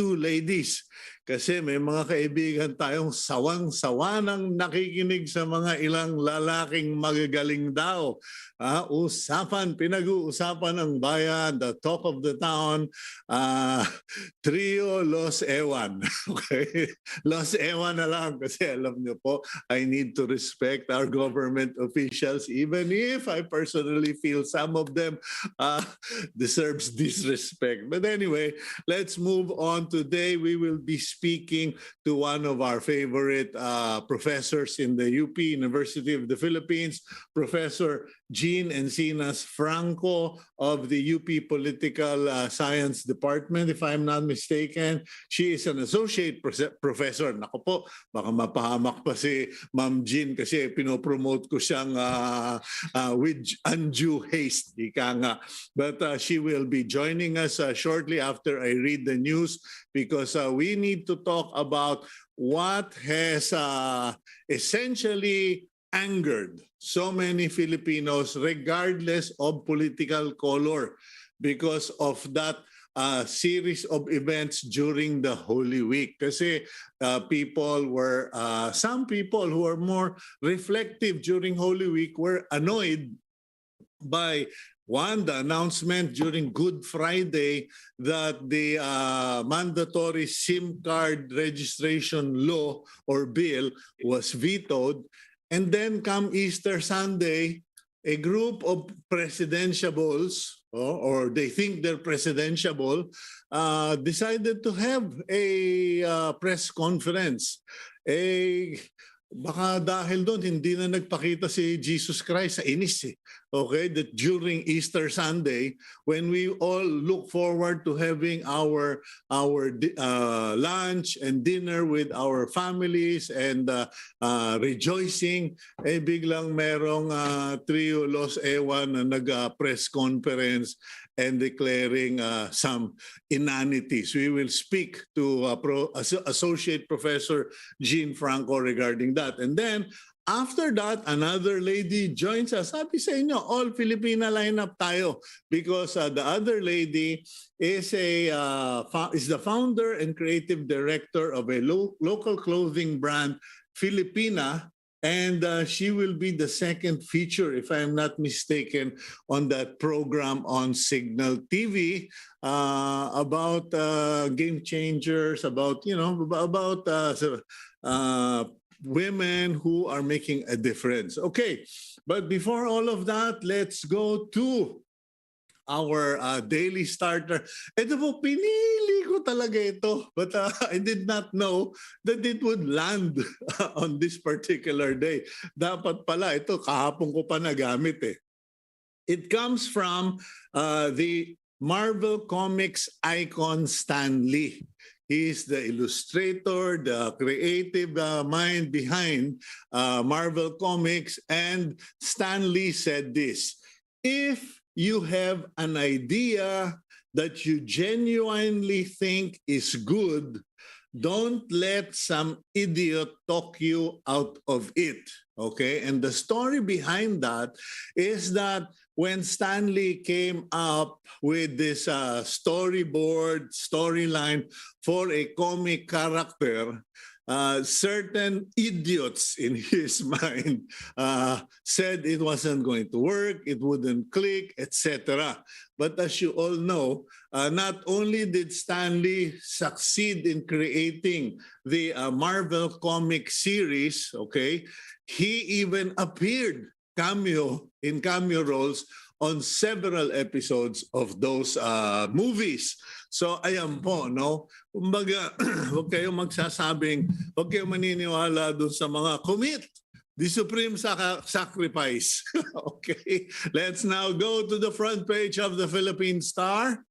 two ladies. Kasi may mga kaibigan tayong sawang-sawa nang nakikinig sa mga ilang lalaking magagaling daw. Pinag-uusapan ng bayan, the talk of the town, trio Los Ewan. Okay? Los Ewan na lang kasi alam niyo po, I need to respect our government officials even if I personally feel some of them deserves disrespect. But anyway, let's move on. Today we will be speaking to one of our favorite professors in the UP, University of the Philippines, Professor Jean Encinas-Franco of the UP Political Science Department, if I'm not mistaken. She is an associate professor. Naku po, baka mapahamak pa si Ma'am Jean kasi pinopromote ko siyang with undue haste. Ika nga. But she will be joining us shortly after I read the news because we need to talk about what has essentially angered so many Filipinos regardless of political color because of that series of events during the Holy Week. Kasi some people who are more reflective during Holy Week were annoyed by the announcement during Good Friday that the mandatory SIM card registration law or bill was vetoed. And then come Easter Sunday, a group of presidentiables, or they think they're presidentiable, decided to have a press conference. Baka dahil doon, hindi na nagpakita si Jesus Christ sa inis. Okay, that during Easter Sunday, when we all look forward to having our lunch and dinner with our families and rejoicing, biglang merong trio Los Ewan na nag-press conference and declaring some inanities. We will speak to Associate Professor Jean Franco regarding that. And then, after that, another lady joins us. Sabi sa inyo, all Filip+Inna lineup tayo because the other lady is the founder and creative director of a local clothing brand, Filip+Inna, and she will be the second feature, if I'm not mistaken, on that program on Cignal TV about game changers, about women who are making a difference. Okay, but before all of that, let's go to our daily starter. Ito po, pinili ko talaga ito. But I did not know that it would land on this particular day. Dapat pala, ito kahapon ko pa nagamit eh. It comes from the Marvel Comics icon Stan Lee. He is the illustrator, the creative mind behind Marvel Comics. And Stan Lee said this: if you have an idea that you genuinely think is good, don't let some idiot talk you out of it. Okay? And the story behind that is that when Stan Lee came up with this storyline for a comic character, certain idiots in his mind said it wasn't going to work, it wouldn't click, etc. But as you all know, not only did Stan Lee succeed in creating the Marvel comic series, okay, he even appeared in cameo roles on several episodes of those movies. So ayan po, no? Kumbaga, huwag kayong huwag kayong maniniwala dun sa mga commit the supreme sacrifice. Okay, let's now go to the front page of the Philippine Star.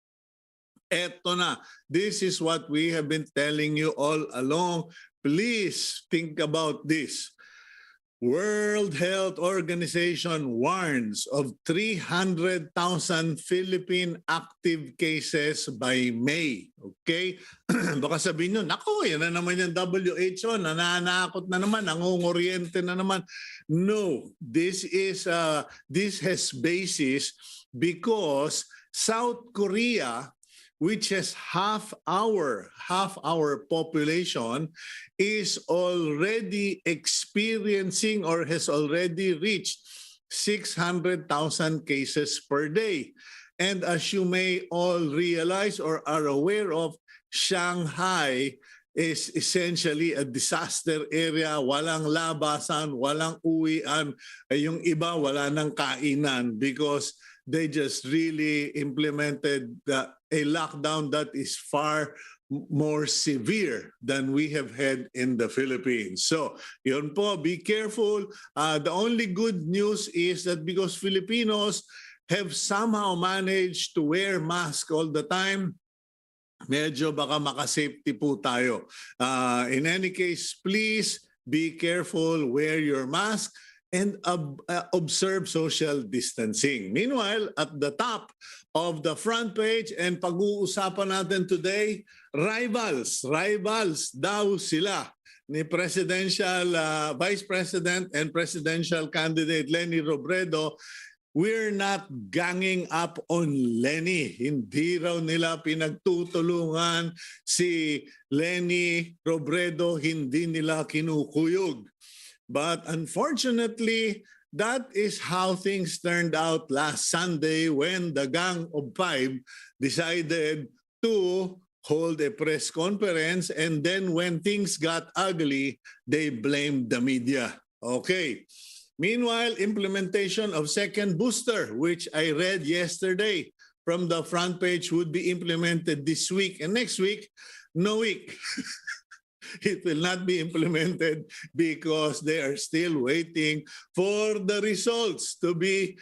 Eto na. This is what we have been telling you all along. Please think about this. World Health Organization warns of 300,000 Philippine active cases by May. Okay? Baka sabihin nyo, naku, yan na naman yung WHO, nananakot na naman, nangungoriente na naman. No, this has basis because South Korea which is half our population, is already experiencing or has already reached 600,000 cases per day. And as you may all realize or are aware of, Shanghai is essentially a disaster area. Walang labasan, walang uwian. Yung iba wala nang kainan because they just really implemented a lockdown that is far more severe than we have had in the Philippines. So, yun po, be careful. The only good news is that because Filipinos have somehow managed to wear masks all the time, medyo baka makasafety po tayo. In any case, please be careful, wear your mask, and observe social distancing. Meanwhile, at the top of the front page, and pag-uusapan natin today, rivals daw sila ni Presidential Vice President and Presidential Candidate Leni Robredo. We're not ganging up on Leni. Hindi raw nila pinagtutulungan si Leni Robredo, hindi nila kinukuyog. But unfortunately, that is how things turned out last Sunday when the Gang of Five decided to hold a press conference, and then when things got ugly, they blamed the media. Okay. Meanwhile, implementation of second booster, which I read yesterday from the front page, would be implemented this week. And next week, no week. It will not be implemented because they are still waiting for the results to be,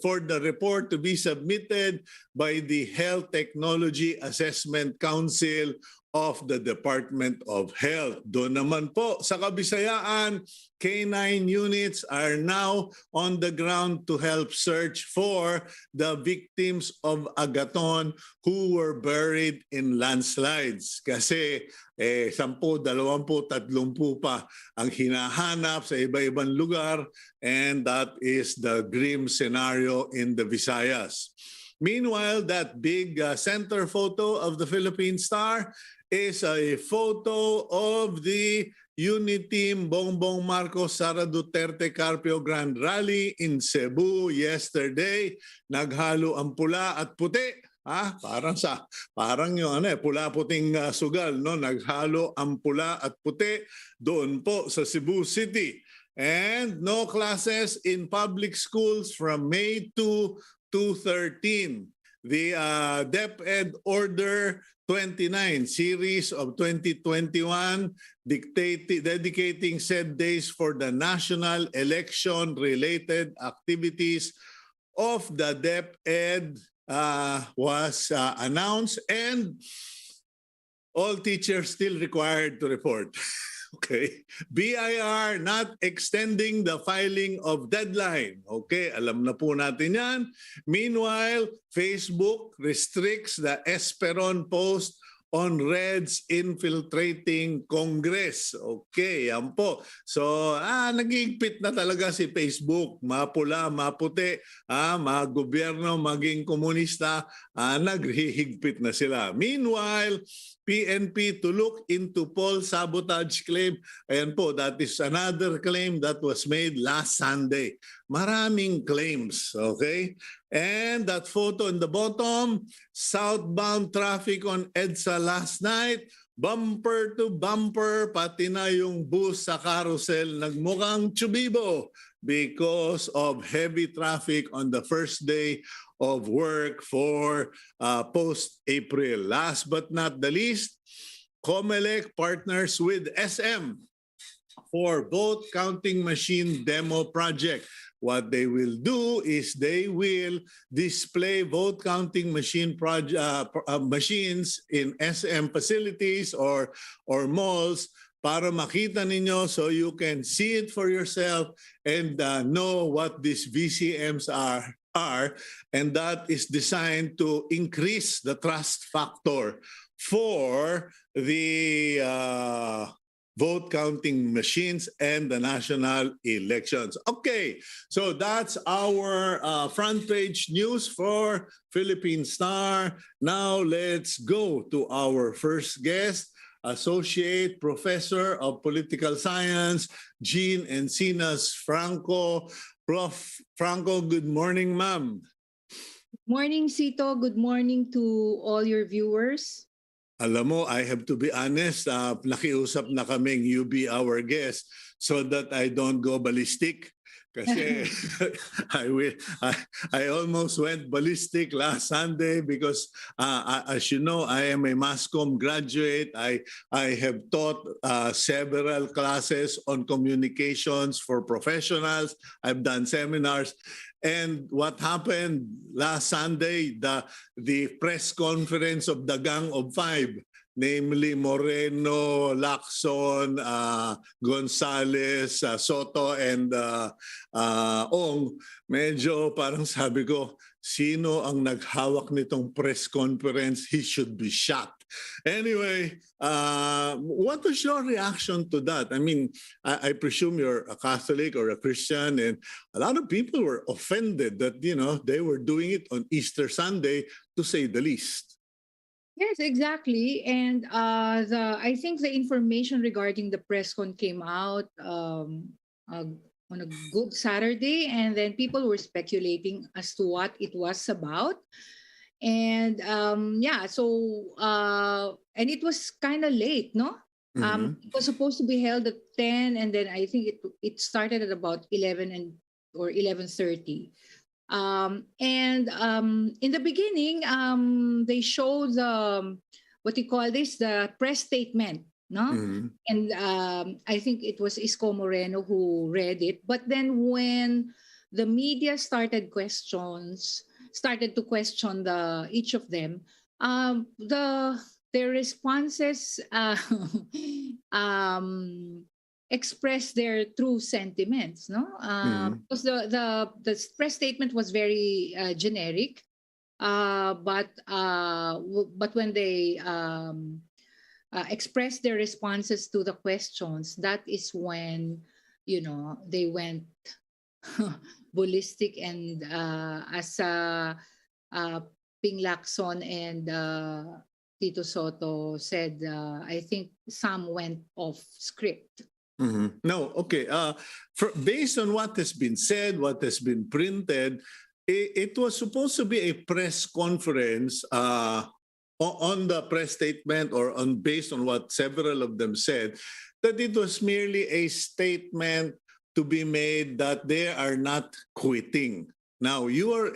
for the report to be submitted by the Health Technology Assessment Council of the Department of Health. Doon naman po sa Kabisayaan, K9 units are now on the ground to help search for the victims of Agaton who were buried in landslides. Kasi 10, 20, 30 pa ang hinahanap sa iba-ibang lugar, and that is the grim scenario in the Visayas. Meanwhile, that big center photo of the Philippine Star is a photo of the Uniteam Bongbong Marcos Sara Duterte Carpio Grand Rally in Cebu yesterday. Naghalo ang pula at puti. Parang yung pula-puting sugal, no? Naghalo ang pula at puti doon po sa Cebu City. And no classes in public schools from May 2 to 13. The DepEd Order 29 series of 2021 dedicating said days for the national election-related activities of the DepEd was announced, and all teachers still required to report. Okay. BIR not extending the filing of deadline. Okay, alam na po natin yan. Meanwhile, Facebook restricts the Esperon post on Reds infiltrating Congress. Okay, yan po. So, nagigpit na talaga si Facebook. Mapula, maputi, gobyerno, maging komunista, naghihigpit na sila. Meanwhile, PNP to look into poll sabotage claim. Ayan po, that is another claim that was made last Sunday. Maraming claims, okay? And that photo in the bottom, southbound traffic on EDSA last night, bumper to bumper, pati na yung bus sa carousel nagmukhang chubibo because of heavy traffic on the first day of work for post-April. Last but not the least, COMELEC partners with SM for vote counting machine demo project. What they will do is they will display vote counting machines in SM facilities or malls para makita ninyo so you can see it for yourself and know what these VCMs are, and that is designed to increase the trust factor for the vote counting machines, and the national elections. Okay, so that's our front page news for Philippine Star. Now let's go to our first guest, Associate Professor of Political Science, Jean Encinas-Franco. Prof. Franco, good morning, ma'am. Morning, Cito. Good morning to all your viewers. Alam mo, I have to be honest, nakiusap na kaming you be our guest so that I don't go ballistic. Kasi I almost went ballistic last Sunday because as you know, I am a mass comm graduate. I have taught several classes on communications for professionals. I've done seminars. And what happened last Sunday, the press conference of the Gang of Five, namely Moreno, Lacson, Gonzales, Soto, and Ong, medyo parang sabi ko, sino ang naghawak nitong press conference? He should be shot. Anyway, what was your reaction to that? I mean, I presume you're a Catholic or a Christian, and a lot of people were offended that, you know, they were doing it on Easter Sunday, to say the least. Yes, exactly. And I think the information regarding the press con came out on a good Saturday, and then people were speculating as to what it was about. And yeah, so and it was kind of late, no? It was supposed to be held at 10, and then I think it started at about 11 or 11:30. And in the beginning, they showed what you call this, the press statement, no? And I think it was Isko Moreno who read it. But then when the media started to question each of them, their responses express their true sentiments, no? Because the press statement was very generic, but when they expressed their responses to the questions, that is when, you know, they went ballistic, and as Ping Lacson and Tito Soto said, I think some went off script. No, okay. Based on what has been said, what has been printed, it was supposed to be a press conference on the press statement, or based on what several of them said, that it was merely a statement to be made that they are not quitting. Now, you are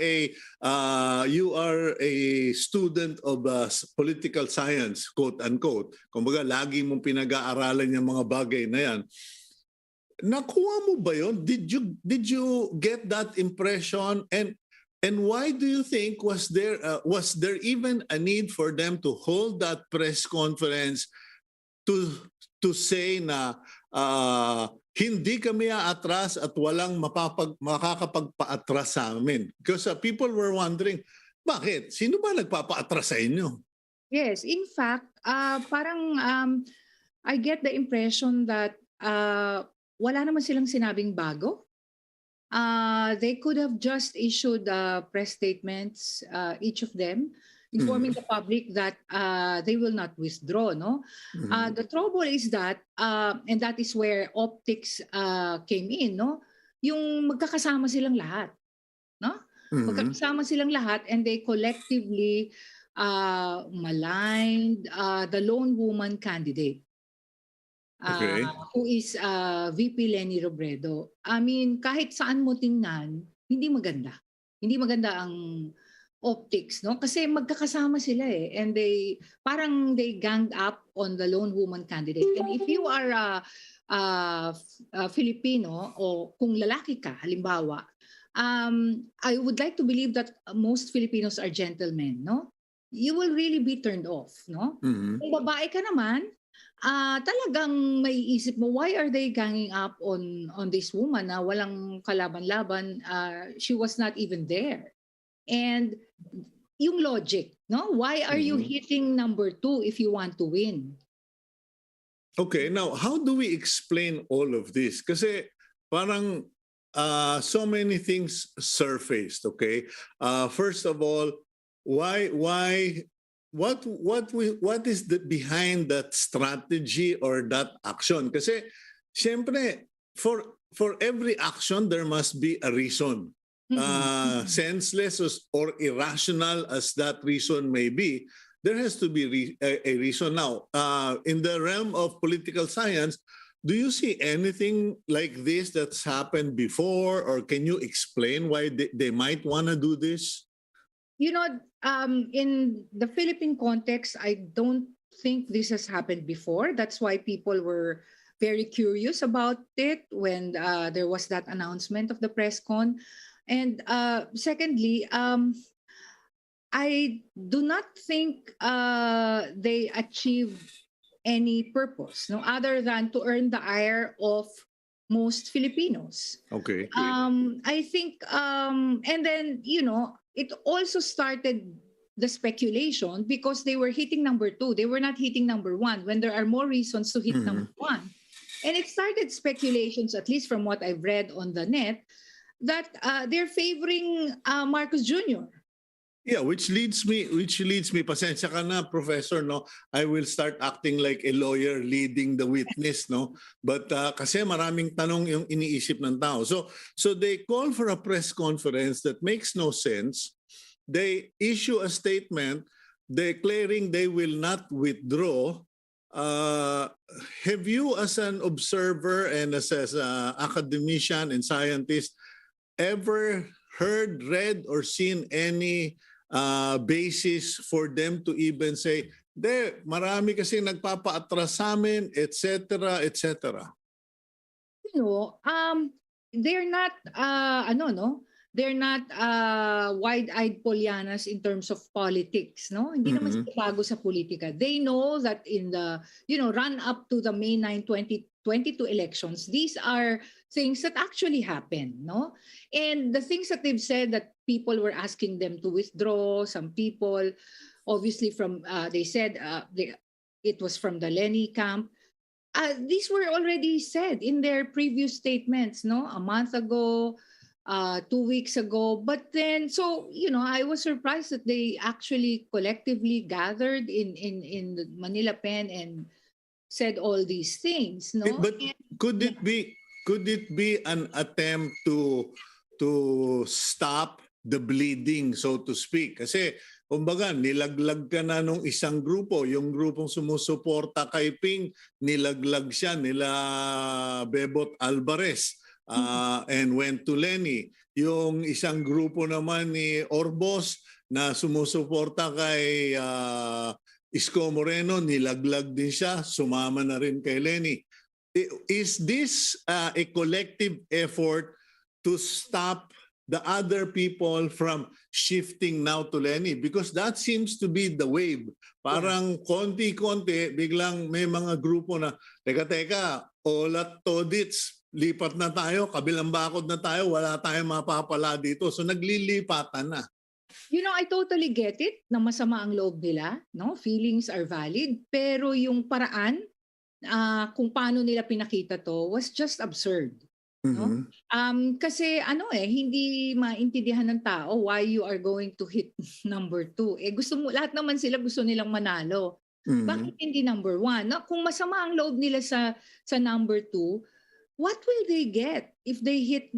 a student of political science, quote unquote. Kumbaga, lagi mong pinag-aaralan yung mga bagay na yan. Nakuha mo ba yun? Did you get that impression? And why do you think was there even a need for them to hold that press conference to say na hindi kami aatras at walang makakapagpaatras sa amin? Because people were wondering, bakit? Sino ba nagpapaatras sa inyo? Yes, in fact, parang I get the impression that wala naman silang sinabing bago. They could have just issued press statements, each of them, informing the public that they will not withdraw. No, the trouble is that, and that is where optics came in. No, yung magkakasama silang lahat. No, magkakasama silang lahat, and they collectively maligned the lone woman candidate. Who is VP Leni Robredo. I mean, kahit saan mo tingnan, hindi maganda. Hindi maganda ang optics, no? Kasi magkakasama sila eh. And they ganged up on the lone woman candidate. And if you are Filipino, o kung lalaki ka, halimbawa, I would like to believe that most Filipinos are gentlemen, no? You will really be turned off, no? Kung babae ka naman, talagang may isip mo, why are they ganging up on this woman na walang kalaban-laban? She was not even there. And yung logic, no? Why are you hitting number 2 if you want to win? Okay, now how do we explain all of this? Kasi parang so many things surfaced, okay? First of all, why what is the behind that strategy or that action? Kasi siyempre for every action there must be a reason. Senseless or irrational as that reason may be, there has to be a reason. Now, in the realm of political science, do you see anything like this that's happened before, or can you explain why they might want to do this? You know, in the Philippine context, I don't think this has happened before. That's why people were very curious about it when there was that announcement of the press con. And secondly, I do not think they achieved any purpose, no, other than to earn the ire of most Filipinos. Okay. I think, and then, it also started the speculation because they were hitting number two. They were not hitting number one when there are more reasons to hit number one. And it started speculations, at least from what I've read on the net, that they're favoring Marcos Jr. Yeah, which leads me, pasensya ka na, Professor, no? I will start acting like a lawyer leading the witness, no? But kasi maraming tanong yung iniisip ng tao. So they call for a press conference that makes no sense. They issue a statement declaring they will not withdraw. Have you, as an observer and as an academician and scientist, ever heard, read, or seen any basis for them to even say, marami kasi nagpapa-atras sa amin, etc., etc.? They're not, they're not wide-eyed Polianas in terms of politics, no? Hindi naman sila bago sa politika. They know that in the, run up to the May 9, 2022 elections, these are things that actually happen, no? And the things that they've said, that people were asking them to withdraw, some people, obviously they said it was from the Lenny camp. These were already said in their previous statements, no? A month ago, 2 weeks ago. But then, so, I was surprised that they actually collectively gathered in the Manila Pen and said all these things, no? But could it be an attempt to stop the bleeding, so to speak? Kasi kumbaga, nilaglag ka na nung isang grupo, yung grupong sumusuporta kay Ping, nilaglag siya nila Bebot Alvarez and went to Lenny. Yung isang grupo naman ni Orbos na sumusuporta kay Isko Moreno, nilaglag din siya, sumama na rin kay Lenny. Is this a collective effort to stop the other people from shifting now to Lenny? Because that seems to be the wave. Parang konti-konti, biglang may mga grupo na, teka, olat todits, lipat na tayo, kabilang bakod na tayo, wala tayong mapapala dito. So naglilipatan na. I totally get it na masama ang loob nila, no? Feelings are valid, pero yung paraan kung paano nila pinakita to was just absurd. No? Kasi hindi maintindihan ng tao why you are going to hit number 2. Lahat naman sila gusto nilang manalo. Bakit hindi number 1? No? Kung masama ang loob nila sa number 2, what will they get if they hit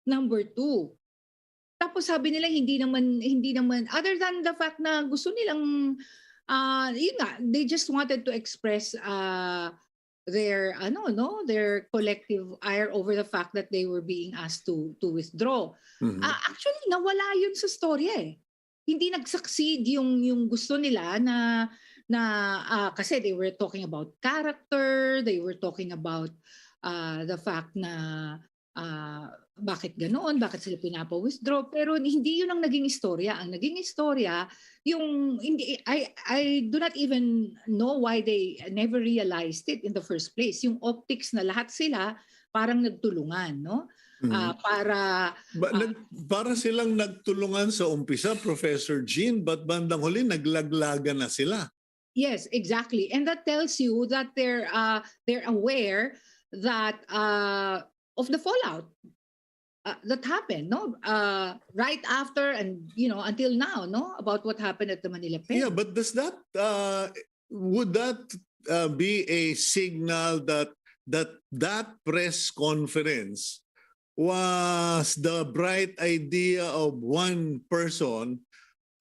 number 2? Tapos sabi nila hindi naman other than the fact na gusto nilang they just wanted to express their collective ire over the fact that they were being asked to withdraw. Actually nawala yun sa storya eh. Hindi nag-succeed yung gusto nila na kasi they were talking about character, they were talking about the fact na bakit ganoon, bakit sila pinapa-withdraw, pero hindi yun ang naging istorya. Ang naging istorya yung I do not even know why they never realized it in the first place. Yung optics na lahat sila parang nagtulungan, no? Para silang nagtulungan sa umpisa, Professor Jean, but bandang huli naglaglagan na sila. Yes, exactly. And that tells you that they're aware that of the fallout that happened, no? Right after and until now, no, about what happened at the Manila Yeah, Pen. but does that would that be a signal that that press conference was the bright idea of one person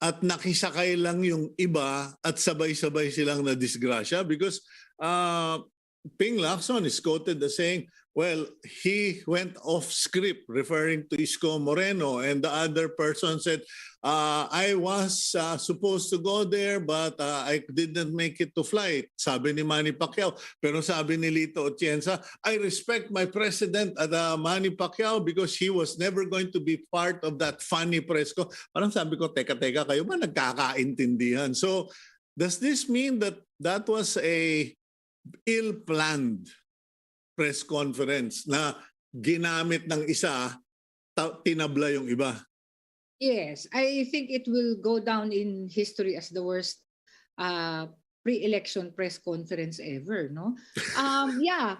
at nakisakay lang yung iba at sabay-sabay silang na disgrasya? Because uh, Ping Lacson is quoted as saying, well, he went off script referring to Isko Moreno, and the other person said, I was supposed to go there but I didn't make it to flight. Sabi ni Manny Pacquiao. Pero sabi ni Lito Atienza, I respect my president at Manny Pacquiao because he was never going to be part of that funny press ko. Parang sabi ko, teka, kayo ba nagkakaintindihan? So, does this mean that that was a ill-planned press conference na ginamit ng isa, tinabla yung iba? Yes, I think it will go down in history as the worst uh, pre-election press conference ever, no? Yeah.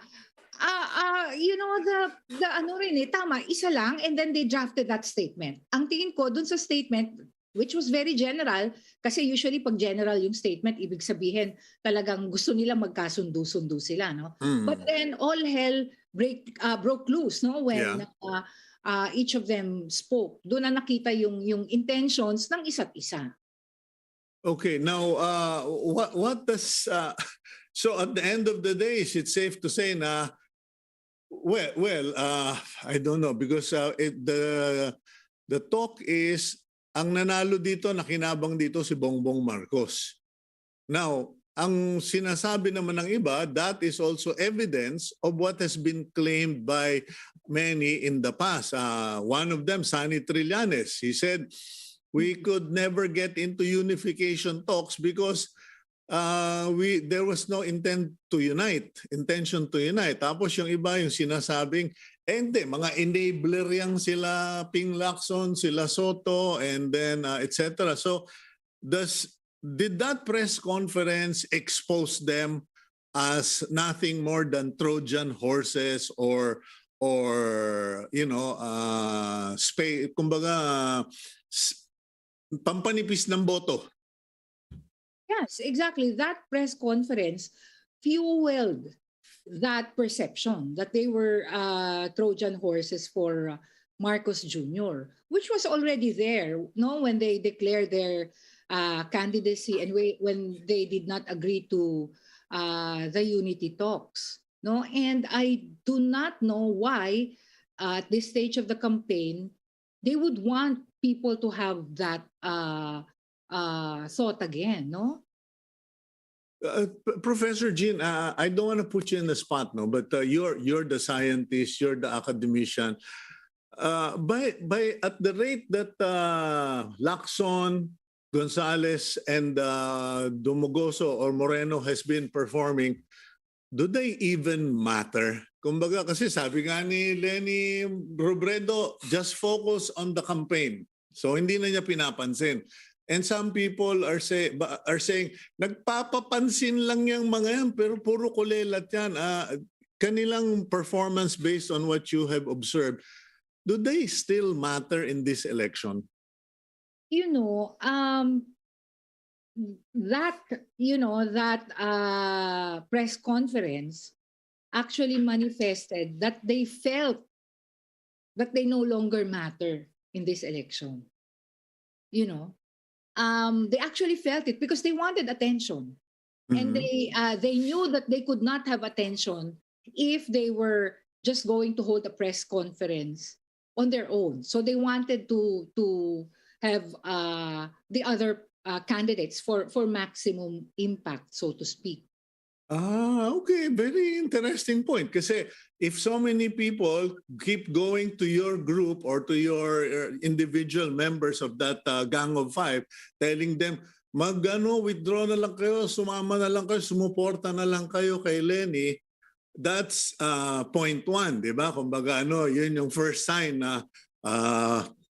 The ano rin tama, isa lang and then they drafted that statement. Ang tingin ko dun sa statement, which was very general, kasi usually pag general yung statement, ibig sabihin talagang gusto nila magkasundo-sundo sila, no? But then all hell broke loose, no? When each of them spoke. Doon na nakita yung intentions ng isa't isa. Okay, now what does so at the end of the day, is it safe to say na I don't know because the talk is ang nanalo dito, nakinabang dito si Bongbong Marcos. Now, ang sinasabi naman ng iba, that is also evidence of what has been claimed by many in the past. One of them, Sonny Trillanes, he said, we could never get into unification talks because there was no intention to unite. Tapos yung iba yung sinasabing, hindi, mga enabler yang sila Ping Lacson, sila Soto, and then etc. So did that press conference expose them as nothing more than Trojan horses or kumbaga pampanipis ng boto? Yes, exactly. That press conference fueled that perception that they were Trojan horses for Marcos Jr., which was already there, no, when they declared their candidacy and when they did not agree to the unity talks, no. And I do not know why at this stage of the campaign they would want people to have that thought again, no? Professor Jean, I don't want to put you in the spot, no, but you're the scientist, you're the academician. By at the rate that Lacson, Gonzales, and Dumogoso or Moreno has been performing, do they even matter? Kumbaga kasi sabi nga ni Lenny Robredo, just focus on the campaign. So hindi na niya pinapansin. And some people are saying, nagpapapansin lang yung mga yan, pero puro kulelat yan. Kanilang performance based on what you have observed, do they still matter in this election? That press conference actually manifested that they felt that they no longer matter in this election. They actually felt it because they wanted attention. And they knew that they could not have attention if they were just going to hold a press conference on their own. So they wanted to have the other candidates for maximum impact, so to speak. Okay. Very interesting point. Kasi if so many people keep going to your group or to your individual members of that gang of five, telling them, withdraw na lang kayo, sumama na lang kayo, sumuporta na lang kayo kay Lenny, that's point one, di ba? Kumbaga, yun yung first sign na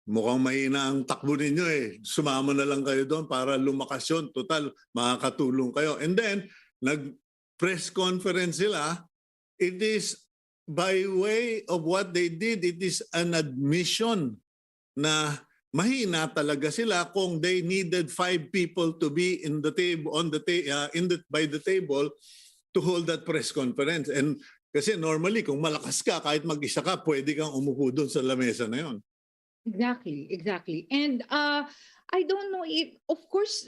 mukhang mahina ang takbo ninyo eh. Sumama na lang kayo doon para lumakas yun. Total, makakatulong kayo. And then, nag-press conference sila. It is by way of what they did, it is an admission na mahina talaga sila kung they needed 5 people to be in the table by the table to hold that press conference. And kasi normally kung malakas ka, kahit mag-isa ka, pwede kang umupo doon sa lamesa na yon. Exactly. And I don't know if, of course,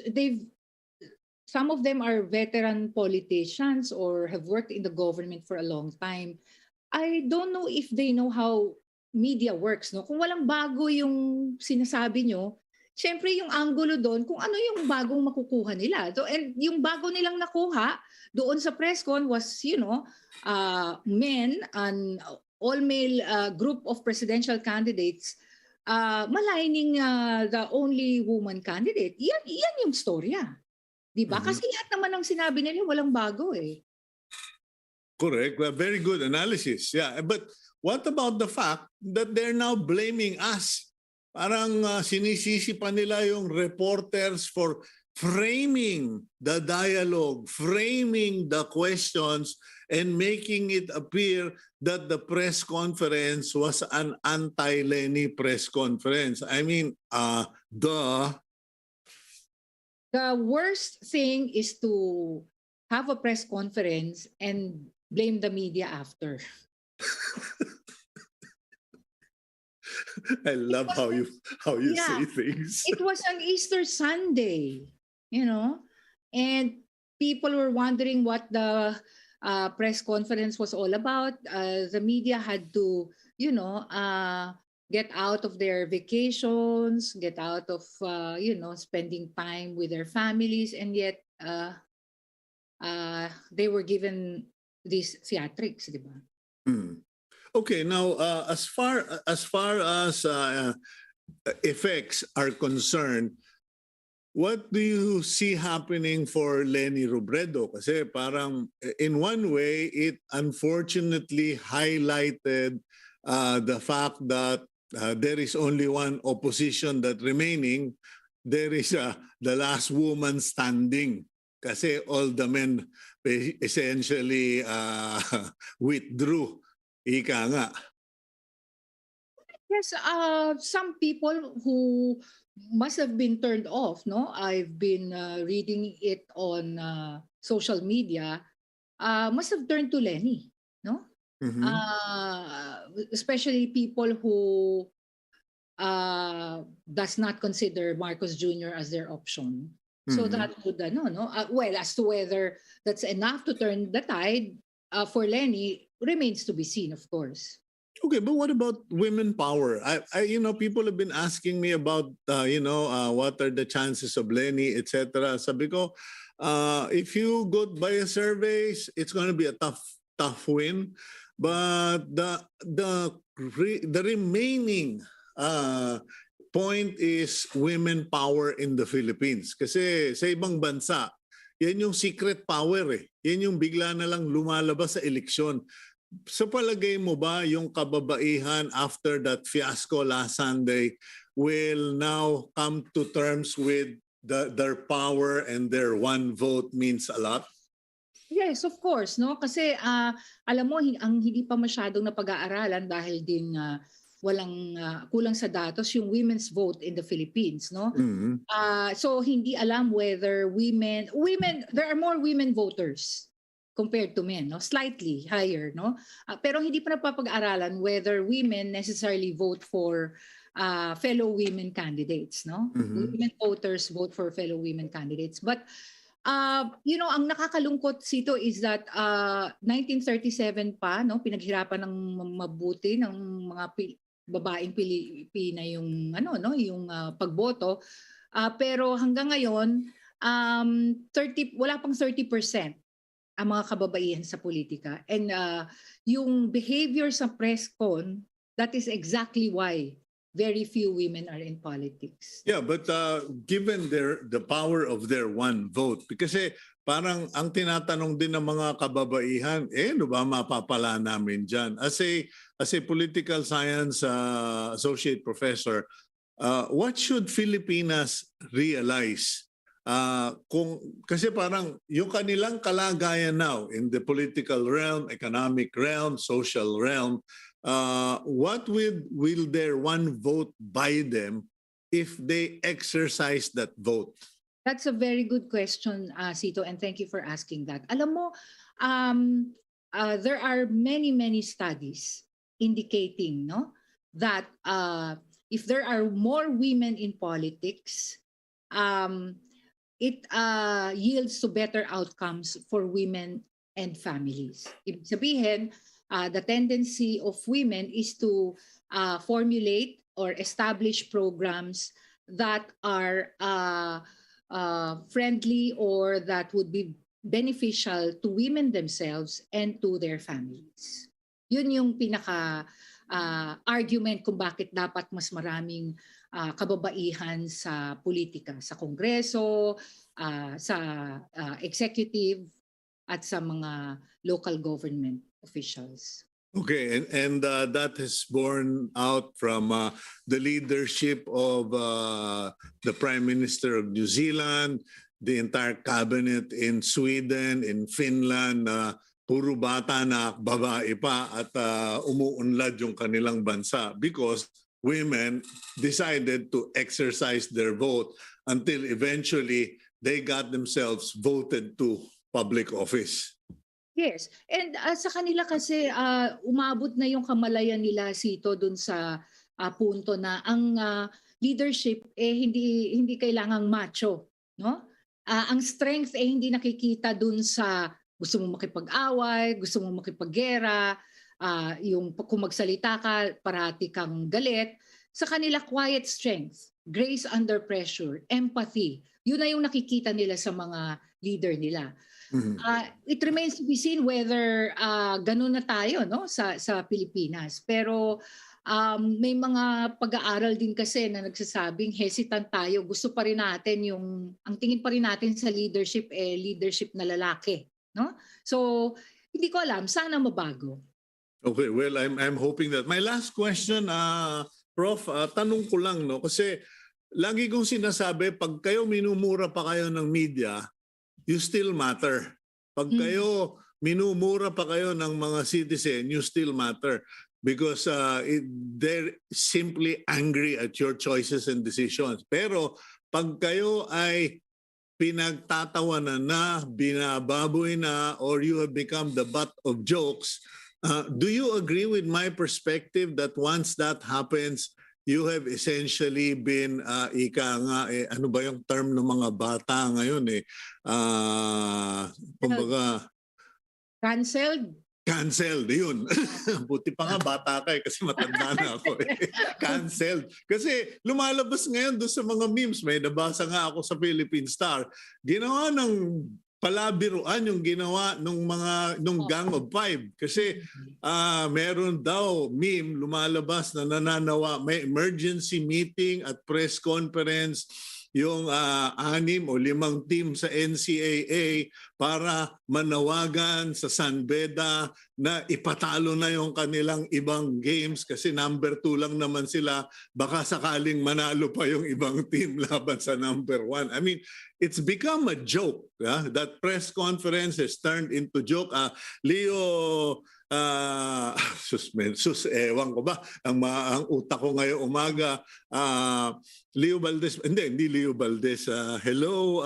some of them are veteran politicians or have worked in the government for a long time. I don't know if they know how media works, no? Kung walang bago yung sinasabi nyo, syempre yung angulo doon, kung ano yung bagong makukuha nila. So, and yung bago nilang nakuha doon sa press con was, men, an all-male group of presidential candidates, maligning the only woman candidate. Yan yung storya. Diba? Kasi lahat naman ang sinabi nila, walang bago eh. Correct. Well, very good analysis. Yeah. But what about the fact that they're now blaming us? Parang sinisisi pa nila yung reporters for framing the dialogue, framing the questions, and making it appear that the press conference was an anti-Leni press conference. I mean, The worst thing is to have a press conference and blame the media after. I love how you say things. It was an Easter Sunday, and people were wondering what the press conference was all about. The media had to, get out of their vacations, get out of, spending time with their families, and yet they were given these theatrics, di ba? Okay, now as far as effects are concerned, what do you see happening for Leni Robredo? Kasi parang in one way, it unfortunately highlighted the fact that there is only one opposition that remaining. There is the last woman standing. Kasi all the men essentially withdrew. Ika nga. Yes, some people who must have been turned off, no? I've been reading it on social media, must have turned to Leni, no? Mm-hmm. Especially people who does not consider Marcos Jr. as their option. So that would, well, as to whether that's enough to turn the tide for Leni remains to be seen, of course. Okay, but what about women power? People have been asking me about, what are the chances of Leni, etc. Sabi ko, if you go by a surveys, it's going to be a tough win. But the remaining point is women power in the Philippines. Kasi sa ibang bansa, yan yung secret power eh. Yan yung bigla na lang lumalabas sa eleksyon. Sa palagay mo ba yung kababaihan after that fiasco last Sunday will now come to terms with their power and their one vote means a lot? Yes, of course, no? Kasi alam mo ang hindi pa masyadong napag-aaralan dahil din walang kulang sa datos yung women's vote in the Philippines, no? Mm-hmm. So hindi alam whether women there are more women voters compared to men, no? Slightly higher, no? Pero hindi pa napapag-aralan whether women necessarily vote for fellow women candidates, no? Mm-hmm. Women voters vote for fellow women candidates. But ang nakakalungkot Cito is that 1937 pa, no, pinaghirapan ng mabuti ng mga babaeng Pilipina yung yung pagboto, pero hanggang ngayon wala pang 30% ang mga kababaihan sa politika, and yung behavior sa press con, that is exactly why very few women are in politics. Yeah, but given the power of their one vote, kasi parang ang tinatanong din ng mga kababaihan, ano ba mapapala namin dyan? As a political science associate professor, what should Filipinas realize? Kasi parang yung kanilang kalagayan now in the political realm, economic realm, social realm, what will their one vote buy them if they exercise that vote? That's a very good question, Cito, and thank you for asking that. Alam mo, um, there are many studies indicating, no, that if there are more women in politics, um, it yields to better outcomes for women and families. Ibig sabihin, the tendency of women is to formulate or establish programs that are friendly or that would be beneficial to women themselves and to their families. Yun yung pinaka argument kung bakit dapat mas maraming kababaihan sa politika, sa kongreso, sa executive, at sa mga local government officials. Okay, and that is born out from the leadership of the Prime Minister of New Zealand, the entire cabinet in Sweden, in Finland, puro bata na babae pa at umuunlad yung kanilang bansa because women decided to exercise their vote until eventually they got themselves voted to public office. Yes. And sa kanila kasi umabot na yung kamalayan nila, Sito, dun sa punto na ang leadership hindi kailangang macho, no? Ang strength hindi nakikita dun sa gusto mo makipag-away, gusto mo makipaggera, yung kung magsalita ka, parati kang galit. Sa kanila, quiet strength, grace under pressure, empathy. Yun na yung nakikita nila sa mga leader nila. Mm-hmm. It remains to be seen whether ganun na tayo, no, sa Pilipinas. Pero may mga pag-aaral din kasi na nagsasabing hesitant tayo. Gusto pa rin natin ang tingin pa rin natin sa leadership leadership na lalaki, no? So hindi ko alam, sana mabago. Okay, well I'm hoping that. My last question, Prof, tanong ko lang, no, kasi lagi kong sinasabi pag kayo minumura pa kayo ng media, you still matter. Pag kayo, minumura pa kayo ng mga citizen, you still matter. Because they're simply angry at your choices and decisions. Pero pag kayo ay pinagtatawanan na, binababoy na, or you have become the butt of jokes, do you agree with my perspective that once that happens, you have essentially been, ano ba yung term ng mga bata ngayon kumbaga, Canceled, yun. Buti pa nga bata ka kasi matanda na ako Canceled. Kasi lumalabas ngayon doon sa mga memes. May nabasa nga ako sa Philippine Star. Ginawa ng palabiruan yung ginawa nung Gang of Five. Kasi meron daw meme lumalabas na nananawa. May emergency meeting at press conference yung 6 o 5 team sa NCAA para manawagan sa San Beda na ipatalo na yung kanilang ibang games kasi number 2 lang naman sila. Baka sakaling manalo pa yung ibang team laban sa number 1. I mean, it's become a joke. That press conference has turned into joke. Leo, ewan ko ba, ang utak ko ngayong umaga, Leo Valdez, hindi Leo Valdez. Hello,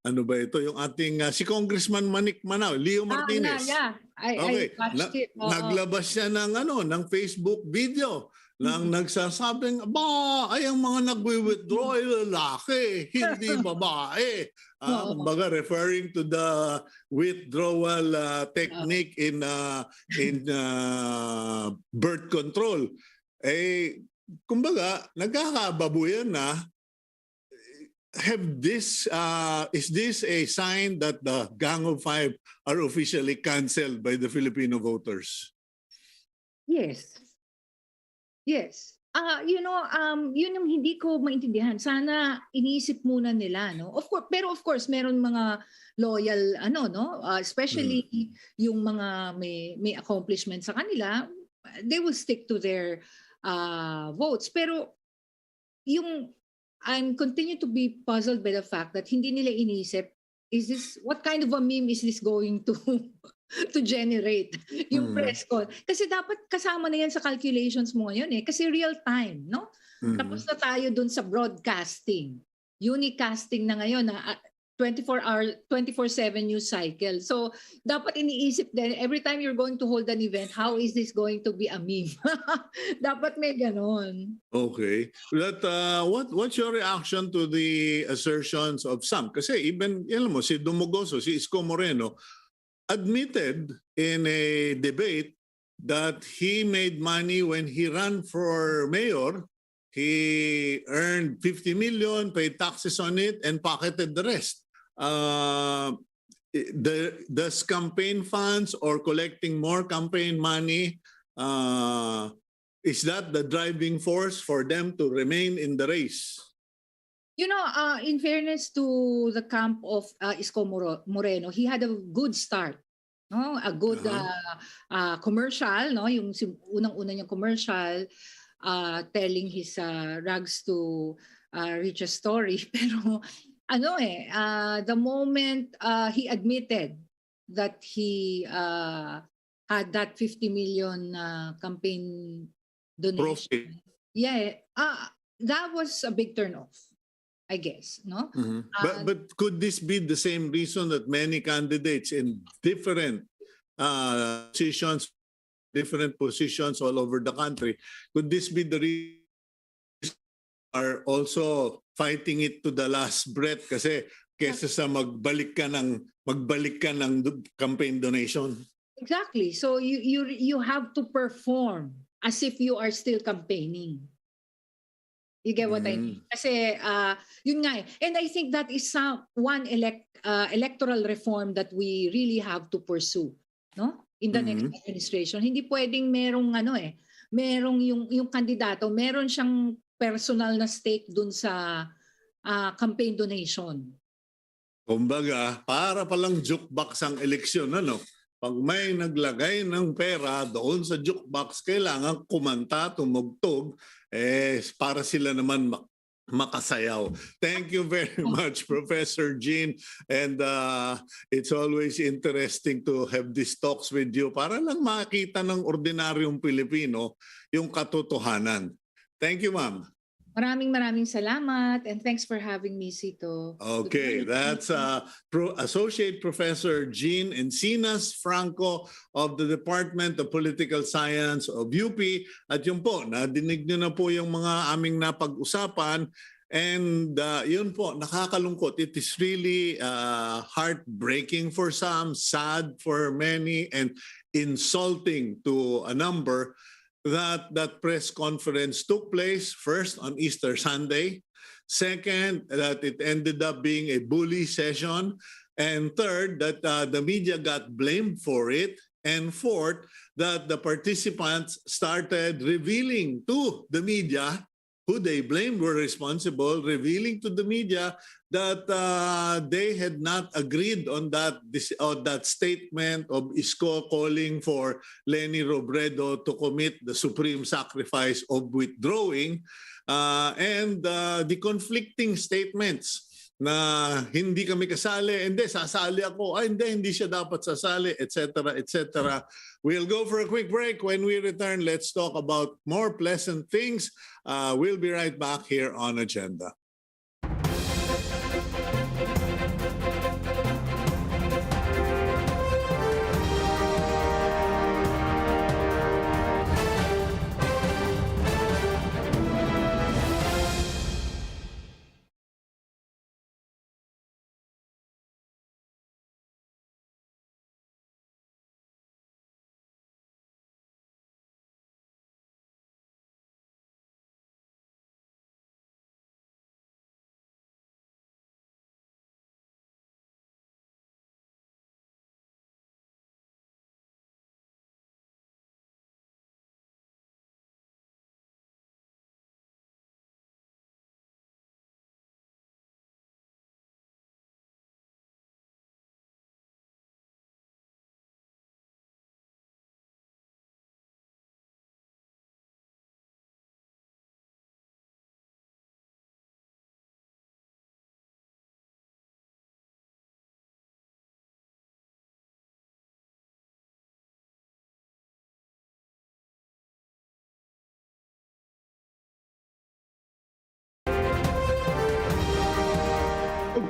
ano ba ito? Yung ating, si Congressman Manik Manao, Leo Martinez. Yeah. I watched it. Naglabas siya ng Facebook video lang nagsasabing, ay ang mga nagwi-withdraw ay lalaki, hindi babae. Kumbaga referring to the withdrawal technique in birth control. Kumbaga, nagkakababuyan na. Is this a sign that the Gang of Five are officially canceled by the Filipino voters? Yes. Yun yung hindi ko maintindihan. Sana iniisip muna nila, no? Pero of course meron mga loyal especially yung mga may accomplishment sa kanila, they will stick to their votes. Pero yung I'm continue to be puzzled by the fact that hindi nila inisip, is this, what kind of a meme is this going to to generate yung Mhm. press con? Kasi dapat kasama na yan sa calculations mo ngayon eh, kasi real time, no? Tapos Mhm. na tayo dun sa broadcasting. Unicasting na ngayon na 24-hour, 24/7 news cycle. So, dapat iniisip din, every time you're going to hold an event, how is this going to be a meme? Dapat may ganon. Okay. What's your reaction to the assertions of some? Kasi even, alam mo, si Dumogoso, si Isko Moreno, admitted in a debate that he made money when he ran for mayor. He earned 50 million, paid taxes on it, and pocketed the rest. Does campaign funds or collecting more campaign money, is that the driving force for them to remain in the race? You know, in fairness to the camp of Isko Moreno, he had a good start. No, a good Uh-huh. commercial, no, yung unang-una niyang commercial, telling his rags to riches story. Pero ano eh, the moment he admitted that he had that 50 million campaign Profit. donation, yeah, that was a big turn off, I guess, no? Mhm. But could this be the same reason that many candidates in different positions all over the country, could this be the reason are also fighting it to the last breath kasi kesa sa magbalik ka ng campaign donation? Exactly. So you have to perform as if you are still campaigning. You get what I mean? Mm. Kasi yun nga eh. And I think that is one electoral reform that we really have to pursue, no? In the next Mhm. administration. Hindi pwedeng merong ano eh, merong yung kandidato, meron siyang personal na stake dun sa campaign donation. Kumbaga, para palang jukebox ang eleksyon, ano? Pag may naglagay ng pera doon sa jukebox, kailangan kumanta, tumugtog, para sila naman makasayaw. Thank you very much, Professor Jean. And it's always interesting to have these talks with you para lang makita ng ordinaryong Pilipino yung katotohanan. Thank you, ma'am. Maraming salamat and thanks for having me, Cito. Good Okay, morning. that's Associate Professor Jean Encinas-Franco of the Department of Political Science of UP. At yun po, nadinig nyo na po yung mga aming napag-usapan. And yun po, nakakalungkot. It is really heartbreaking for some, sad for many, and insulting to a number that that press conference took place first on Easter Sunday. Second, that it ended up being a bully session. And third, that the media got blamed for it. And fourth, that the participants started revealing to the media who they blamed were responsible, revealing to the media that they had not agreed on that statement of Isko calling for Leni Robredo to commit the supreme sacrifice of withdrawing, and the conflicting statements na hindi kami kasali, hindi, sasali ako, hindi siya dapat sasali, etc., etc. We'll go for a quick break. When we return, let's talk about more pleasant things. We'll be right back here on Agenda.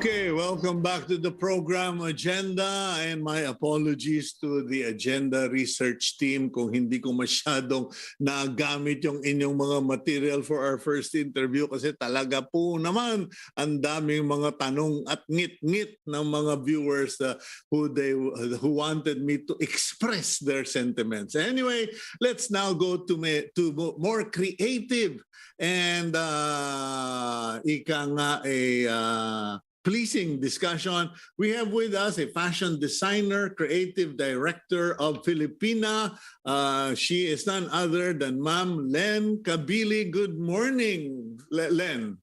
Okay, welcome back to the program agenda, and my apologies to the agenda research team kung hindi ko masyadong nagamit yung inyong mga material for our first interview kasi talaga po naman ang daming mga tanong at ngit-ngit ng mga viewers who wanted me to express their sentiments. Anyway, let's now go to more creative and pleasing discussion. We have with us a fashion designer, creative director of Filip+Inna. She is none other than Ma'am Len Cabili. Good morning, Len.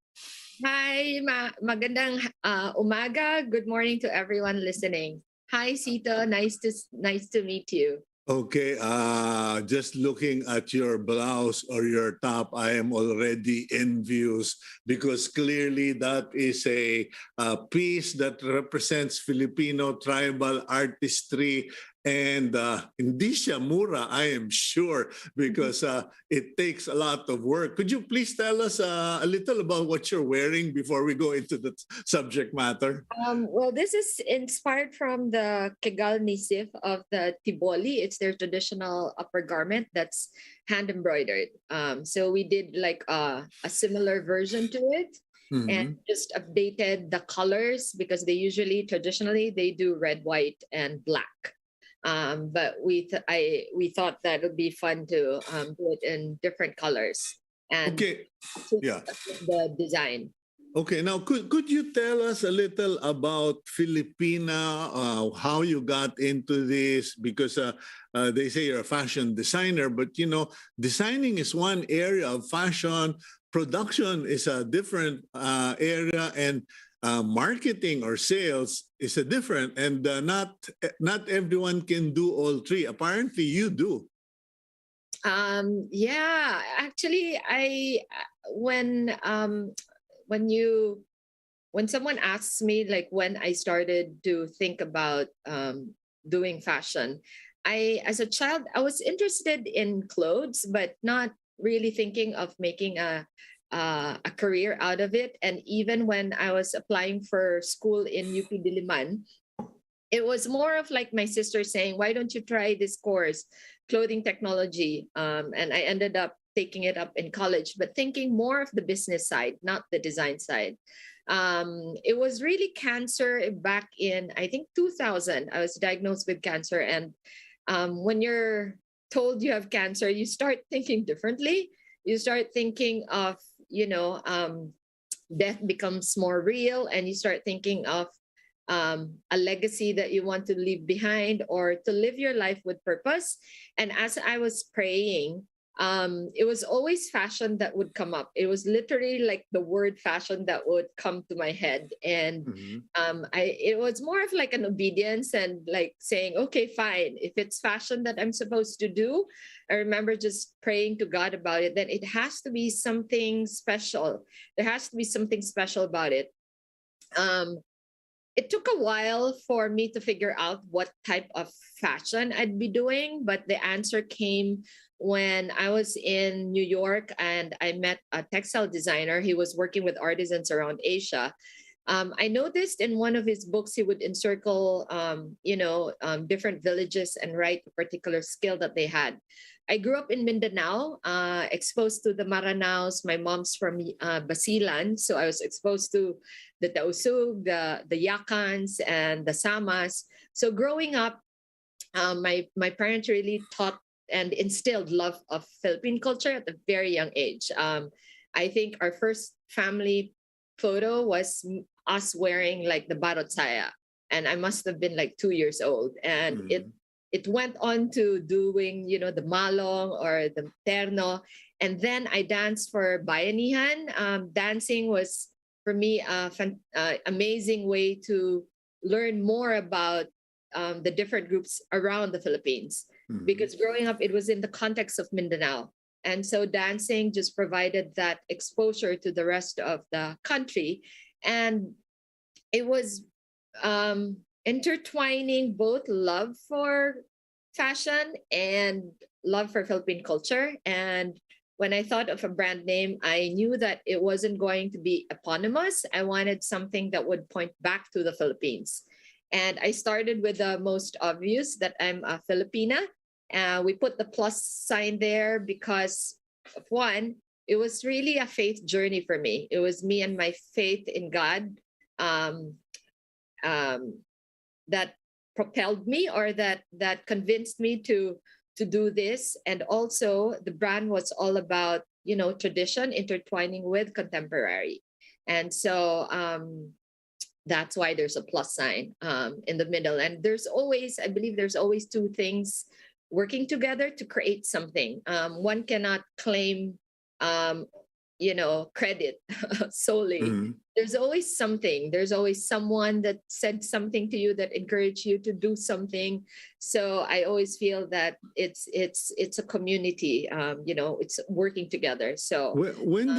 Hi, magandang umaga. Good morning to everyone listening. Hi, Cito. Nice to meet you. Okay, just looking at your blouse or your top, I am already envious because clearly that is a piece that represents Filipino tribal artistry, and hindi siya mura, I am sure, because it takes a lot of work. Could you please tell us a little about what you're wearing before we go into the subject matter? Well, this is inspired from the Cignal nisif of the Tiboli. It's their traditional upper garment that's hand embroidered. So we did like a similar version to it. Mm-hmm. And just updated the colors because traditionally they do red, white, and black. But we thought that it would be fun to do it in different colors and the design. Okay, now could you tell us a little about Filip+Inna, how you got into this? Because they say you're a fashion designer, but you know, designing is one area of fashion, production is a different area, and marketing or sales is a different, and not everyone can do all three. Apparently, you do. Yeah, actually, when someone asks me like when I started to think about doing fashion, as a child I was interested in clothes, but not really thinking of making a career out of it. And even when I was applying for school in UP Diliman, it was more of like my sister saying, why don't you try this course, clothing technology? And I ended up taking it up in college, but thinking more of the business side, not the design side. It was really cancer back in, I think, 2000. I was diagnosed with cancer. And when you're told you have cancer, you start thinking differently. You start thinking of, death becomes more real, and you start thinking of a legacy that you want to leave behind or to live your life with purpose. And as I was praying, it was always fashion that would come up. It was literally like the word fashion that would come to my head. And it was more of like an obedience and like saying, okay, fine. If it's fashion that I'm supposed to do, I remember just praying to God about it, that it has to be something special. There has to be something special about it. It took a while for me to figure out what type of fashion I'd be doing, but the answer came when I was in New York and I met a textile designer. He was working with artisans around Asia. I noticed in one of his books, he would encircle, different villages and write a particular skill that they had. I grew up in Mindanao, exposed to the Maranaos. My mom's from Basilan, so I was exposed to the Tausug, the Yakans, and the Samas. So growing up, my parents really taught and instilled love of Philippine culture at a very young age. I think our first family photo was us wearing like the barot saya, and I must have been like 2 years old. And it went on to doing, the malong or the terno. And then I danced for bayanihan. Dancing was, for me, amazing way to learn more about the different groups around the Philippines. Because growing up, it was in the context of Mindanao. And so dancing just provided that exposure to the rest of the country. And it was intertwining both love for fashion and love for Philippine culture. And when I thought of a brand name, I knew that it wasn't going to be eponymous. I wanted something that would point back to the Philippines. And I started with the most obvious, that I'm a Filip+Inna. We put the plus sign there because, of one, it was really a faith journey for me. It was me and my faith in God um, that propelled me, or that convinced me to do this. And also the brand was all about, tradition intertwining with contemporary. And so that's why there's a plus sign in the middle. And I believe there's always two things working together to create something. One cannot claim credit solely. Mhm. There's always something. There's always someone that said something to you that encouraged you to do something. So I always feel that it's a community. It's working together. So When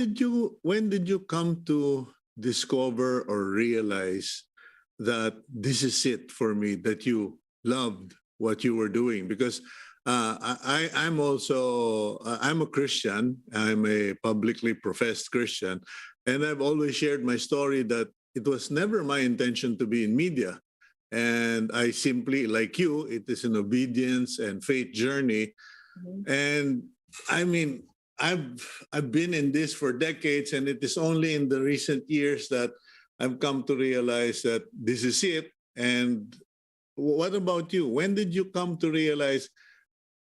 did you come to discover or realize that this is it for me, that you loved what you were doing? Because I'm also I'm a Christian. I'm a publicly professed Christian, and I've always shared my story that it was never my intention to be in media, and I simply, like you, it is an obedience and faith journey. mhm. And I mean, I've been in this for decades, and it is only in the recent years that I've come to realize that this is it. And what about you? When did you come to realize,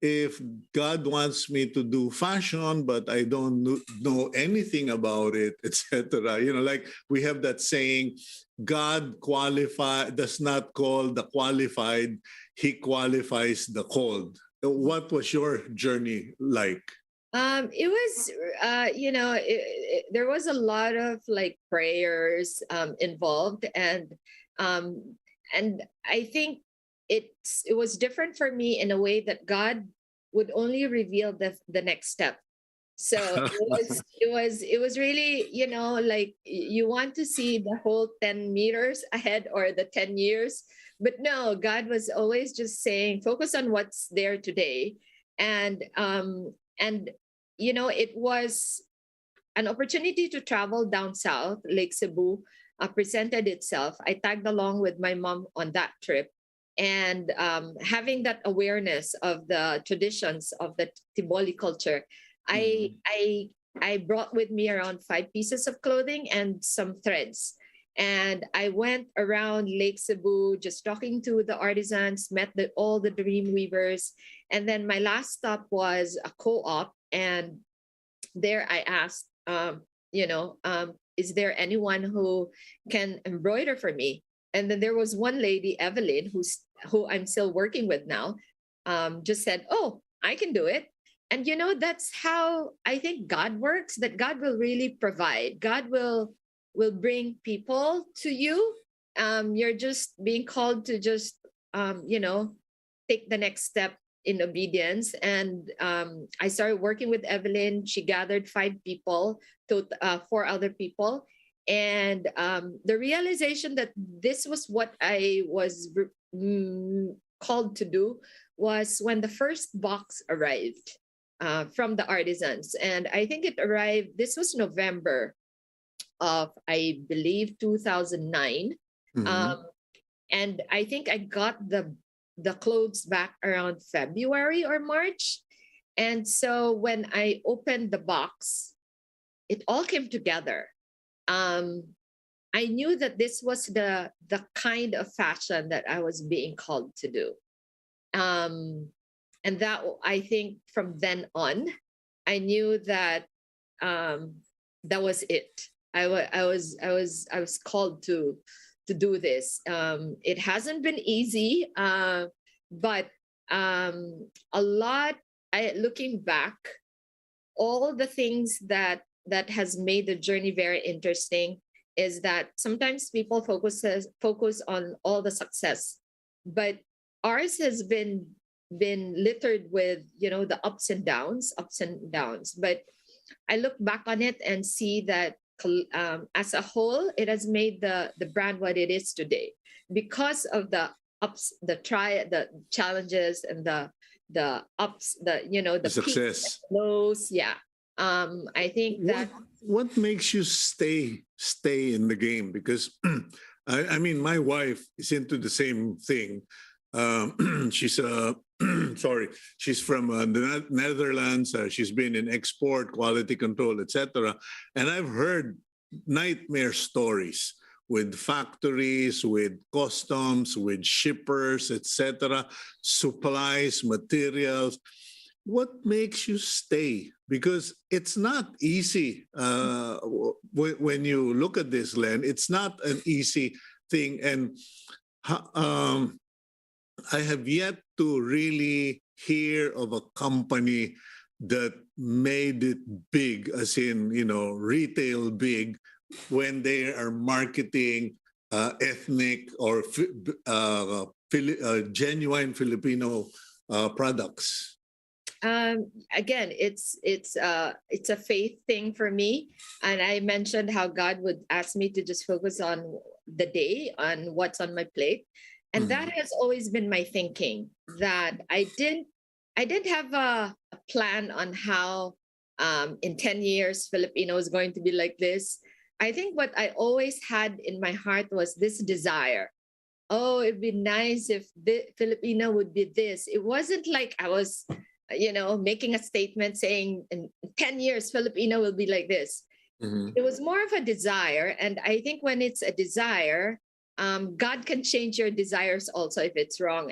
if God wants me to do fashion, but I don't know anything about it, etc.? Like we have that saying, God does not call the qualified, He qualifies the called. What was your journey like? It was, there was a lot of like prayers involved, um, and I think it was different for me in a way that God would only reveal the next step. So it was really, like you want to see the whole 10 meters ahead, or the 10 years, but no, God was always just saying, focus on what's there today. And it was an opportunity to travel down south. Lake Cebu presented itself. I tagged along with my mom on that trip. And having that awareness of the traditions of the Tiboli culture, I, Mhm. I, I brought with me around 5 pieces of clothing and some threads. And I went around Lake Cebu just talking to the artisans, met all the dream weavers. And then my last stop was a co-op. And there I asked, is there anyone who can embroider for me? And then there was one lady, Evelyn, who I'm still working with now, just said, "Oh, I can do it." And that's how I think God works. That God will really provide. God will bring people to you. You're just being called to just take the next step in obedience. And I started working with Evelyn. She gathered 5 people to 4 other people. And the realization that this was what I was called to do was when the first box arrived from the artisans. And I think it arrived, this was November of, I believe, 2009. Mhm. Um, and I think I got the clothes back around February or March. And so when I opened the box, it all came together. Um, I knew that this was the kind of fashion that I was being called to do. Um, and that, I think, from then on, I knew that that was it. I was called to do this. It hasn't been easy, but a lot. Looking back, all the things that has made the journey very interesting is that sometimes people focus on all the success, but ours has been littered with the ups and downs. But I look back on it and see that as a whole, it has made the brand what it is today because of the ups, the challenges, and the ups, the The peaks and success. lows. Yeah. I think that What makes you stay in the game? Because I mean, my wife is into the same thing. She's sorry, she's from the Netherlands. She's been in export, quality control, etc. And I've heard nightmare stories with factories, with customs, with shippers, etc., supplies, materials. What makes you stay? Because it's not easy. When you look at this, Len, it's not an easy thing. And I have yet to really hear of a company that made it big, as in, retail big, when they are marketing ethnic or genuine Filipino products. again, it's a faith thing for me, and I mentioned how God would ask me to just focus on the day, on what's on my plate, and that has always been my thinking. That I didn't have a plan on how in 10 years Filipino is going to be like this. I think what I always had in my heart was this desire. Oh, it'd be nice if the Filipino would be this. It wasn't like I was, making a statement saying in 10 years Filipino will be like this. Mhm. It was more of a desire, and I think when it's a desire, God can change your desires also if it's wrong.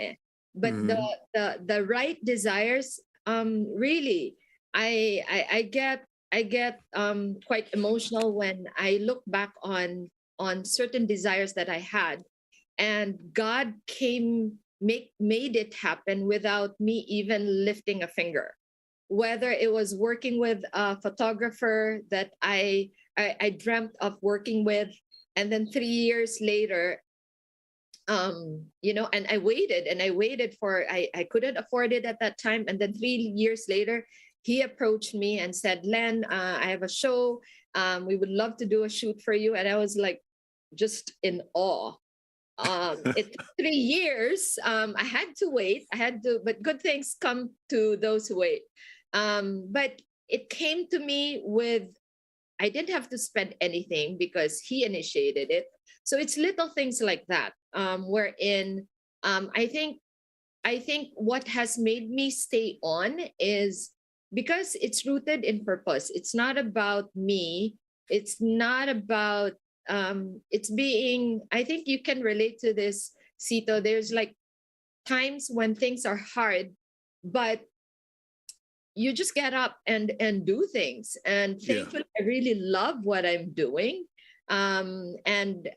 But Mhm. the right desires, really, I get quite emotional when I look back on certain desires that I had, and God made it happen without me even lifting a finger. Whether it was working with a photographer that I dreamt of working with, and then 3 years later, and I waited for, I couldn't afford it at that time, and then 3 years later, he approached me and said, Len, I have a show. We would love to do a shoot for you. And I was like, just in awe. It took 3 years. I had to wait. But good things come to those who wait. But it came to me with, I didn't have to spend anything because he initiated it. So it's little things like that, wherein I think what has made me stay on is because it's rooted in purpose. It's not about me. It's not about it's being, I think you can relate to this, Cito. There's like times when things are hard, but you just get up and do things. And Yeah. thankfully, I really love what I'm doing. And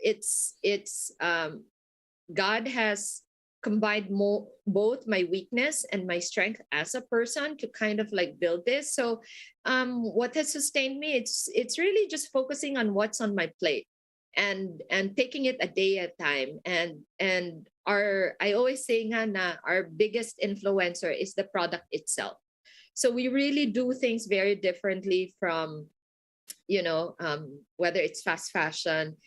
it's God has combined both my weakness and my strength as a person to kind of like build this. So what has sustained me, it's really just focusing on what's on my plate, and taking it a day at a time. And I always say nga na our biggest influencer is the product itself. So we really do things very differently from, whether it's fast fashion.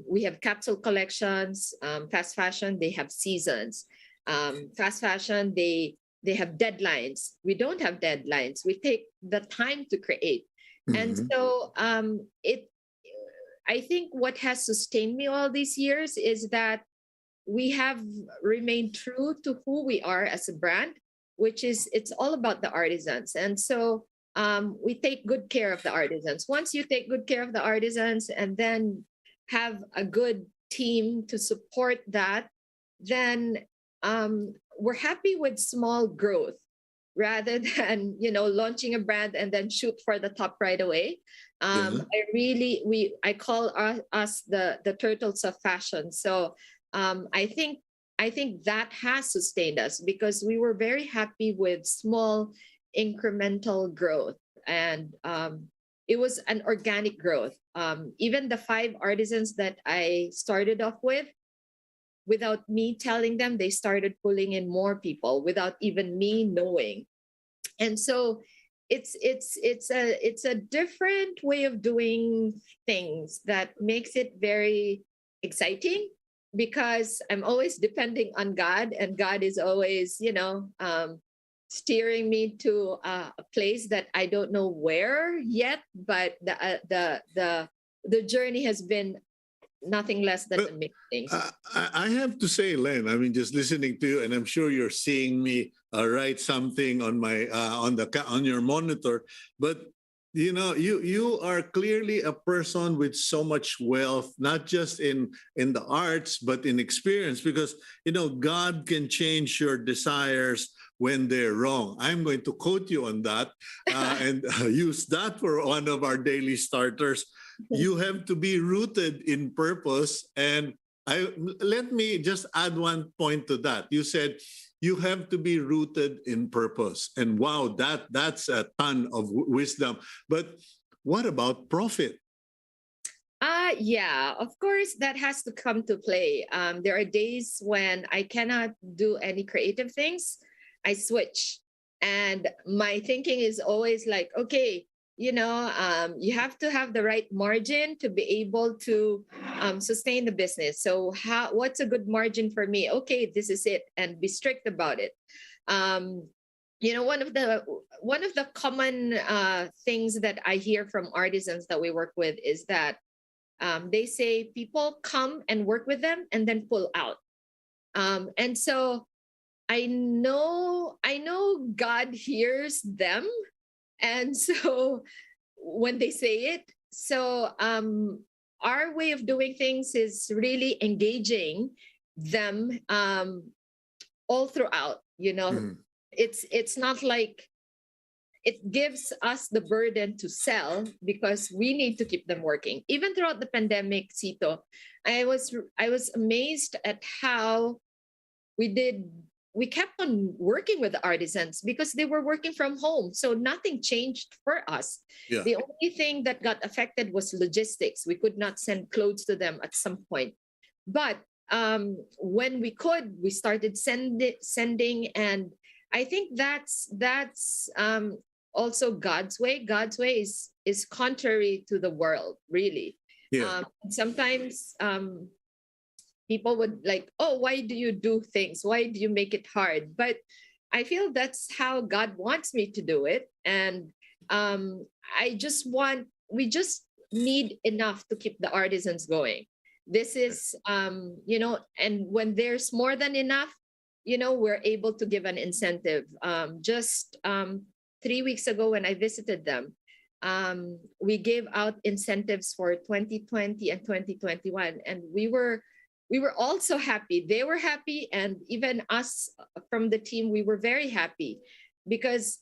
We have capsule collections. Fast fashion, they have seasons. Fast fashion, they have deadlines. We don't have deadlines. We take the time to create. And Mhm. so I think what has sustained me all these years is that we have remained true to who we are as a brand, which is, it's all about the artisans. And so we take good care of the artisans. Once you take good care of the artisans and then have a good team to support that, then we're happy with small growth rather than launching a brand and then shoot for the top right away. Yeah. I call us the turtles of fashion. So I think that has sustained us because we were very happy with small incremental growth, and it was an organic growth. Even the 5 artisans that I started off with, without me telling them, they started pulling in more people without even me knowing. And so it's a different way of doing things that makes it very exciting, because I'm always depending on God, and God is always steering me to a place that I don't know where yet, but the journey has been nothing less than But amazing. I have to say, Len, I mean, just listening to you, and I'm sure you're seeing me write something on my on your monitor. But you are clearly a person with so much wealth, not just in the arts, but in experience. Because God can change your desires when they're wrong. I'm going to quote you on that and use that for one of our daily starters. You have to be rooted in purpose. And let me just add one point to that. You said you have to be rooted in purpose. And wow, that's a ton of wisdom. But what about profit? Yeah, of course, that has to come to play. There are days when I cannot do any creative things. I switch. And my thinking is always like, okay, you have to have the right margin to be able to sustain the business. So what's a good margin for me? Okay, this is it, and be strict about it. One of the common things that I hear from artisans that we work with is that they say people come and work with them and then pull out. And so I know God hears them. And so when they say it, so our way of doing things is really engaging them all throughout. It's not like it gives us the burden to sell because we need to keep them working. Even throughout the pandemic, Cito, I was amazed at how we kept on working with the artisans because they were working from home. So nothing changed for us. Yeah. The only thing that got affected was logistics. We could not send clothes to them at some point. But when we could, we started sending. And I think that's also God's way. God's way is contrary to the world, really. Yeah. Sometimes people would like, oh, why do you do things? Why do you make it hard? But I feel that's how God wants me to do it. And we just need enough to keep the artisans going. This is, and when there's more than enough, we're able to give an incentive. Just 3 weeks ago when I visited them, we gave out incentives for 2020 and 2021. And we were also happy. They were happy. And even us from the team, we were very happy because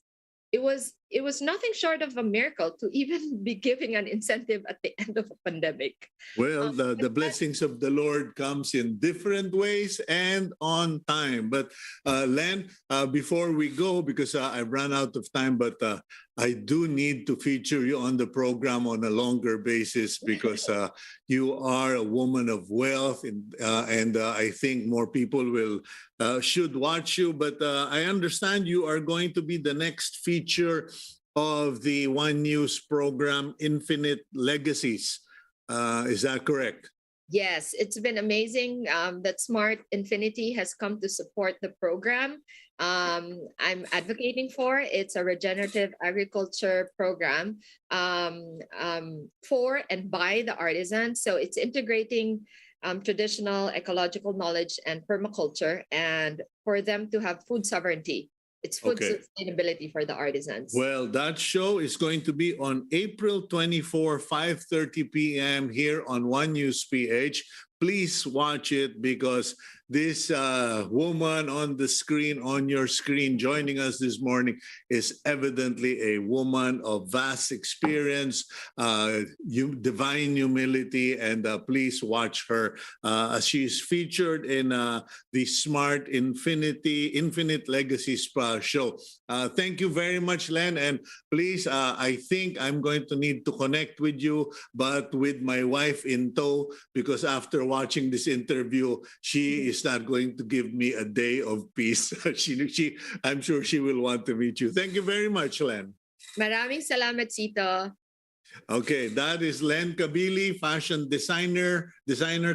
it was nothing short of a miracle to even be giving an incentive at the end of a pandemic. Well, the blessings of the Lord comes in different ways and on time. But Len, before we go, because I've run out of time, but I do need to feature you on the program on a longer basis because you are a woman of wealth, and I think more people should watch you. But I understand you are going to be the next feature of the One News program, Infinite Legacies. Is that correct? Yes, it's been amazing that Smart Infinity has come to support the program. I'm advocating for. It's a regenerative agriculture program for and by the artisans. So it's integrating traditional ecological knowledge and permaculture, and for them to have food sovereignty. It's food sustainability for the artisans. Well, that show is going to be on April 24, 5:30 p.m. here on One News PH. Please watch it because this woman on your screen, joining us this morning is evidently a woman of vast experience, divine humility, and please watch her as she's featured in the Smart Infinite Legacies show. Thank you very much, Len, and please, I think I'm going to need to connect with you, but with my wife in tow, because after watching this interview, she is not going to give me a day of peace. I'm sure she will want to meet you. Thank you very much, Len. Maraming salamat, Cito. Okay, that is Len Cabili, fashion designer,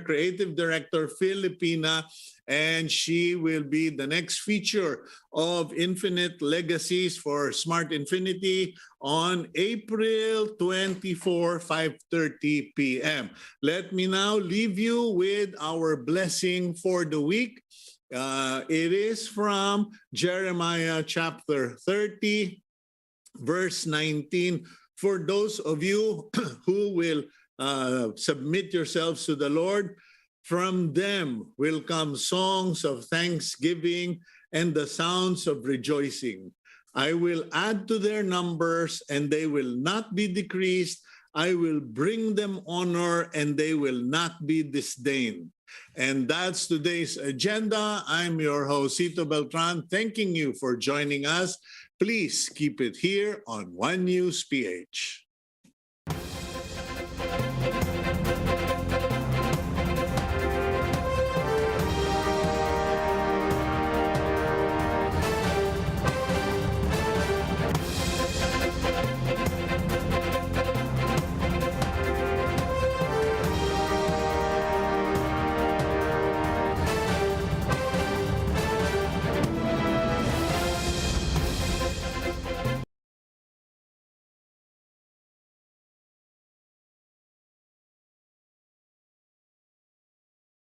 creative director, Filip+Inna. and she will be the next feature of Infinite Legacies for Smart Infinity on April 24, 5:30 p.m. Let me now leave you with our blessing for the week. It is from Jeremiah chapter 30, verse 19. For those of you who will submit yourselves to the Lord, from them will come songs of thanksgiving and the sounds of rejoicing. I will add to their numbers, and they will not be decreased. I will bring them honor, and they will not be disdained. And that's today's agenda. I'm your host, Cito Beltran, thanking you for joining us. Please keep it here on One News PH.